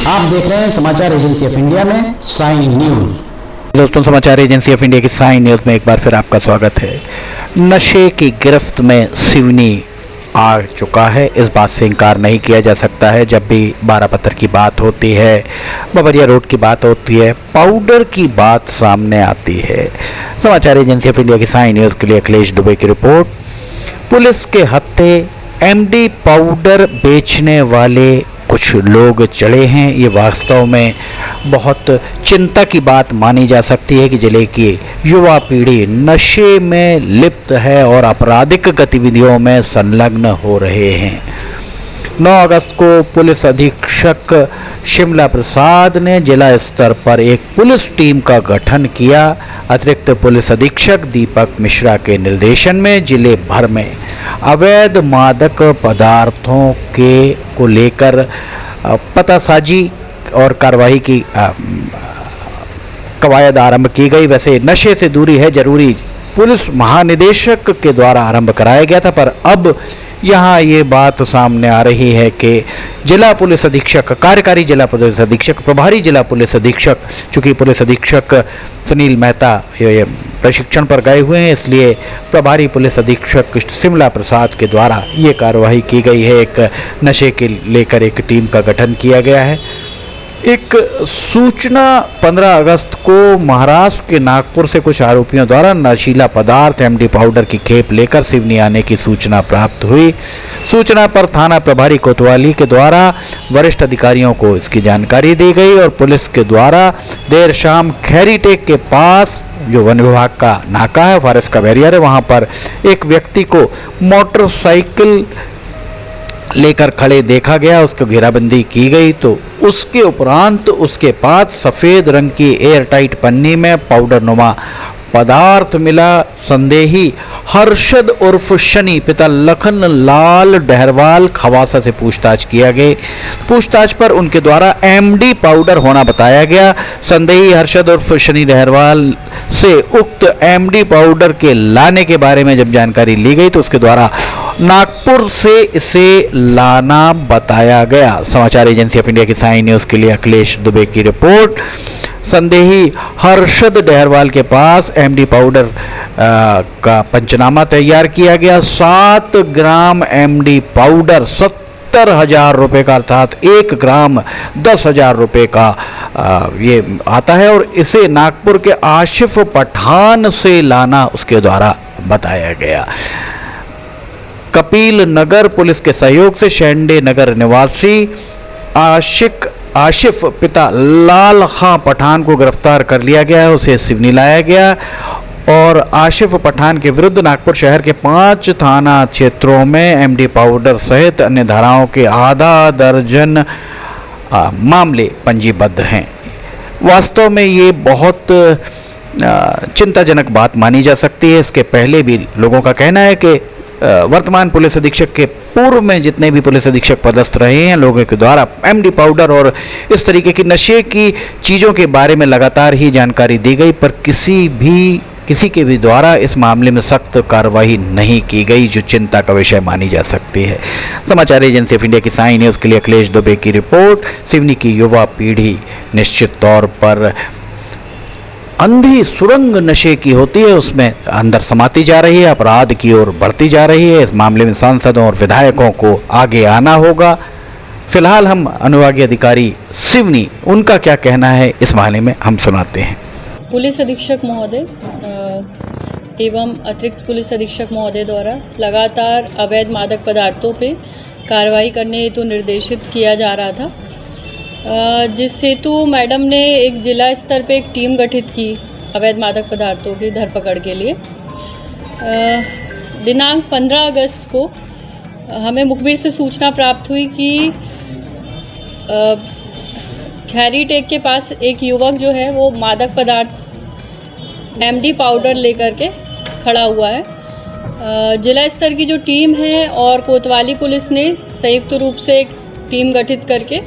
आप देख रहे हैं समाचार एजेंसी ऑफ इंडिया में साइन न्यूज। दोस्तों, समाचार एजेंसी ऑफ इंडिया की साइन न्यूज में एक बार फिर आपका स्वागत है। नशे की गिरफ्त में सिवनी आ चुका है, इस बात से इनकार नहीं किया जा सकता है। जब भी बारापत्थर की बात होती है, बबरिया रोड की बात होती है, पाउडर की बात सामने आती है। समाचार एजेंसी ऑफ इंडिया की साइन न्यूज के लिए अखिलेश दुबे की रिपोर्ट। पुलिस के हत्थे एमडी पाउडर बेचने वाले कुछ लोग चढ़े हैं। ये वास्तव में बहुत चिंता की बात मानी जा सकती है कि जिले की युवा पीढ़ी नशे में लिप्त है और आपराधिक गतिविधियों में संलग्न हो रहे हैं। 9 अगस्त को पुलिस अधीक्षक शिमला प्रसाद ने जिला स्तर पर एक पुलिस टीम का गठन किया। अतिरिक्त पुलिस अधीक्षक दीपक मिश्रा के निर्देशन में जिले भर में अवैध मादक पदार्थों को लेकर पतासाजी और कार्रवाई की कवायद आरंभ की गई। वैसे नशे से दूरी है जरूरी पुलिस महानिदेशक के द्वारा आरंभ कराया गया था, पर अब यहाँ ये बात सामने आ रही है कि जिला पुलिस अधीक्षक, कार्यकारी जिला पुलिस अधीक्षक, प्रभारी जिला पुलिस अधीक्षक, चूँकि पुलिस अधीक्षक सुनील मेहता ये प्रशिक्षण पर गए हुए हैं, इसलिए प्रभारी पुलिस अधीक्षक शिमला प्रसाद के द्वारा ये कार्रवाई की गई है। एक नशे के लेकर एक टीम का गठन किया गया है। एक सूचना 15 अगस्त को महाराष्ट्र के नागपुर से कुछ आरोपियों द्वारा नशीला पदार्थ एमडी पाउडर की खेप लेकर सिवनी आने की सूचना प्राप्त हुई। सूचना पर थाना प्रभारी कोतवाली के द्वारा वरिष्ठ अधिकारियों को इसकी जानकारी दी गई और पुलिस के द्वारा देर शाम खैरीटेक के पास जो वन विभाग का नाका है, फॉरेस्ट का बैरियर है, वहाँ पर एक व्यक्ति को मोटरसाइकिल लेकर खड़े देखा गया। उसको घेराबंदी की गई तो उसके उपरांत उसके पास सफ़ेद रंग की एयर टाइट पन्नी में पाउडर नुमा पदार्थ मिला। संदेही हर्षद उर्फ शनि पिता लखन लाल डहरवाल खवासा से पूछताछ किया गया। पूछताछ पर उनके द्वारा एमडी पाउडर होना बताया गया। संदेही हर्षद उर्फ शनि डहरवाल से उक्त एमडी पाउडर के लाने के बारे में जब जानकारी ली गई तो उसके द्वारा नागपुर से इसे लाना बताया गया। समाचार एजेंसी ऑफ इंडिया की साइन न्यूज के लिए अखिलेश दुबे की रिपोर्ट। संदेही हर्षद डहरवाल के पास एमडी पाउडर का पंचनामा तैयार किया गया। 7 ग्राम एमडी पाउडर 70,000 रुपये का, अर्थात 1 ग्राम 10,000 रुपये का ये आता है और इसे नागपुर के आशिफ पठान से लाना उसके द्वारा बताया गया। कपिल नगर पुलिस के सहयोग से शेंडे नगर निवासी आशिफ पिता लाल खां पठान को गिरफ्तार कर लिया गया है। उसे सिवनी लाया गया और आशिफ पठान के विरुद्ध नागपुर शहर के 5 थाना क्षेत्रों में एमडी पाउडर सहित अन्य धाराओं के आधा दर्जन मामले पंजीबद्ध हैं। वास्तव में ये बहुत चिंताजनक बात मानी जा सकती है। इसके पहले भी लोगों का कहना है कि वर्तमान पुलिस अधीक्षक के पूर्व में जितने भी पुलिस अधीक्षक पदस्थ रहे हैं, लोगों के द्वारा एमडी पाउडर और इस तरीके की नशे की चीज़ों के बारे में लगातार ही जानकारी दी गई, पर किसी के भी द्वारा इस मामले में सख्त कार्रवाई नहीं की गई, जो चिंता का विषय मानी जा सकती है। समाचार एजेंसी ऑफ इंडिया की साइन न्यूज़ के लिए अखिलेश दुबे की रिपोर्ट। सिवनी की युवा पीढ़ी निश्चित तौर पर अंधी सुरंग नशे की होती है, उसमें अंदर समाती जा रही है, अपराध की ओर बढ़ती जा रही है। इस मामले में सांसदों और विधायकों को आगे आना होगा। फिलहाल हम अनुविभागीय अधिकारी सिवनी, उनका क्या कहना है इस मामले में हम सुनाते हैं। पुलिस अधीक्षक महोदय एवं अतिरिक्त पुलिस अधीक्षक महोदय द्वारा लगातार अवैध मादक पदार्थों पे कार्रवाई करने हेतु निर्देशित किया जा रहा था, जिस हेतु मैडम ने एक जिला स्तर पे एक टीम गठित की अवैध मादक पदार्थों की धरपकड़ के लिए। दिनांक 15 अगस्त को हमें मुखबिर से सूचना प्राप्त हुई कि खैरीटेक के पास एक युवक जो है वो मादक पदार्थ एमडी पाउडर लेकर के खड़ा हुआ है। जिला स्तर की जो टीम है और कोतवाली पुलिस ने संयुक्त रूप से एक टीम गठित करके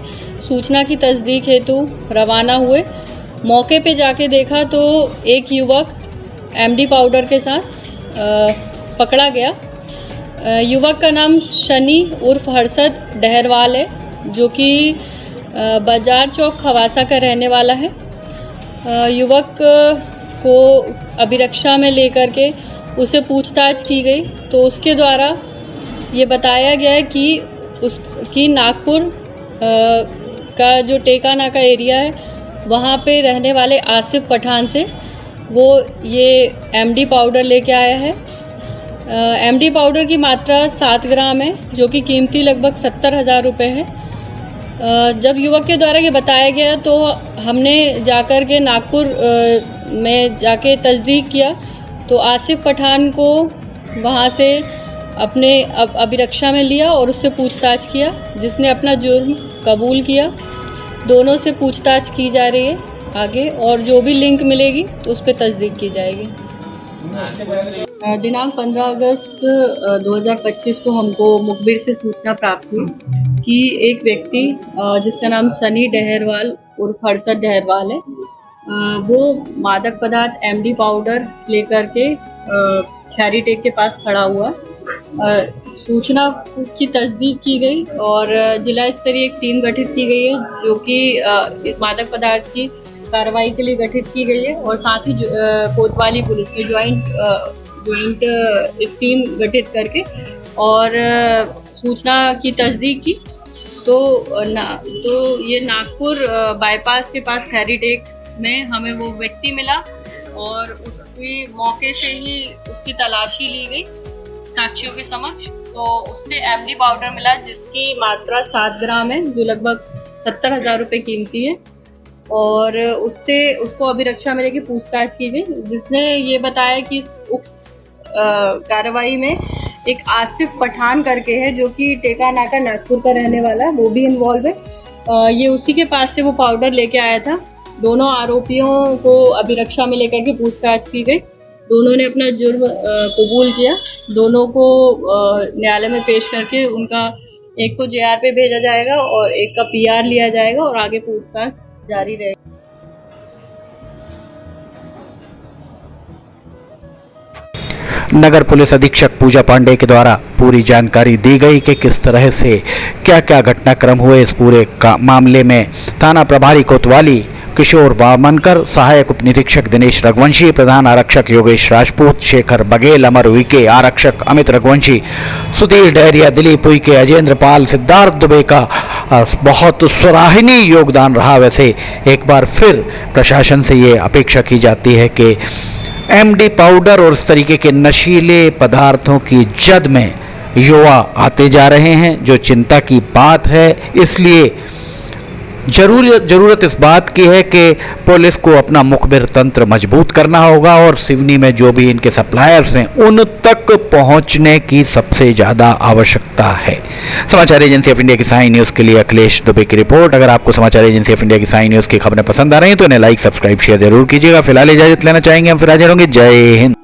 सूचना की तस्दीक हेतु रवाना हुए। मौके पे जाके देखा तो एक युवक एमडी पाउडर के साथ पकड़ा गया। युवक का नाम शनि उर्फ हर्षद डहरवाल है, जो कि बाजार चौक खवासा का रहने वाला है। युवक को अभिरक्षा में लेकर के उसे पूछताछ की गई तो उसके द्वारा ये बताया गया कि नागपुर का जो टेका नाका एरिया है वहाँ पे रहने वाले आसिफ पठान से वो ये एमडी पाउडर लेके आया है। एमडी पाउडर की मात्रा 7 ग्राम है जो कि कीमती लगभग 70,000 रुपये है। जब युवक के द्वारा ये बताया गया तो हमने जाकर के नागपुर में जाके तस्दीक किया तो आसिफ पठान को वहाँ से अपने अभिरक्षा में लिया और उससे पूछताछ किया, जिसने अपना जुर्म कबूल किया। दोनों से पूछताछ की जा रही है आगे, और जो भी लिंक मिलेगी तो उस पर तस्दीक की जाएगी। दिनांक 15 अगस्त 2025 को हमको मुखबिर से सूचना प्राप्त हुई कि एक व्यक्ति जिसका नाम सनी डहरवाल उर्फ हर्षद डहरवाल है, वो मादक पदार्थ एमडी पाउडर लेकर के खैरी टेक के पास खड़ा हुआ। सूचना की तस्दीक की गई और जिला स्तरीय एक टीम गठित की गई है जो कि इस मादक पदार्थ की कार्रवाई के लिए गठित की गई है, और साथ ही कोतवाली पुलिस की ज्वाइंट एक टीम गठित करके और सूचना की तस्दीक की तो ये नागपुर बाईपास के पास खैरी टेक में हमें वो व्यक्ति मिला और उसकी मौके से ही उसकी तलाशी ली गई साक्षियों के समक्ष। तो उससे एमडी पाउडर मिला जिसकी मात्रा 7 ग्राम है जो लगभग 70,000 रुपये कीमती है, और उसको अभिरक्षा में लेके पूछताछ की गई, जिसने ये बताया कि इस कार्रवाई में एक आसिफ पठान करके है जो कि टेका नाका नागपुर का रहने वाला है, वो भी इन्वॉल्व है। ये उसी के पास से वो पाउडर लेके आया था। दोनों आरोपियों को अभिरक्षा में लेकर के पूछताछ की गई। दोनों ने अपना जुर्म कबूल किया। दोनों को न्यायालय में पेश करके उनका एक को जेआर पे भेजा जाएगा और एक का पीआर लिया जाएगा और आगे पूछताछ जारी रहेगी। नगर पुलिस अधीक्षक पूजा पांडे के द्वारा पूरी जानकारी दी गई कि किस तरह से क्या क्या घटनाक्रम हुए। इस पूरे मामले में थाना प्रभारी कोतवाली किशोर वामनकर, सहायक उप निरीक्षक दिनेश रघुवंशी, प्रधान आरक्षक योगेश राजपूत, शेखर बघेल, अमर उइके, आरक्षक अमित रघुवंशी, सुधीर डहरिया, दिलीप उइके, अजेंद्र पाल, सिद्धार्थ दुबे का बहुत सराहनीय योगदान रहा। वैसे एक बार फिर प्रशासन से ये अपेक्षा की जाती है कि एमडी पाउडर और इस तरीके के नशीले पदार्थों की जद में युवा आते जा रहे हैं, जो चिंता की बात है। इसलिए जरूरत इस बात की है कि पुलिस को अपना मुखबिर तंत्र मजबूत करना होगा और सिवनी में जो भी इनके सप्लायर्स हैं उन तक पहुंचने की सबसे ज़्यादा आवश्यकता है। समाचार एजेंसी ऑफ इंडिया की साई न्यूज़ के लिए अखिलेश दुबे की रिपोर्ट। अगर आपको समाचार एजेंसी ऑफ इंडिया की साई न्यूज़ की खबरें पसंद आ रही हैं तो इन्हें लाइक सब्सक्राइब शेयर जरूर कीजिएगा। फिलहाल इजाजत लेना चाहेंगे हम, फिर हाजिर होंगे। जय हिंद।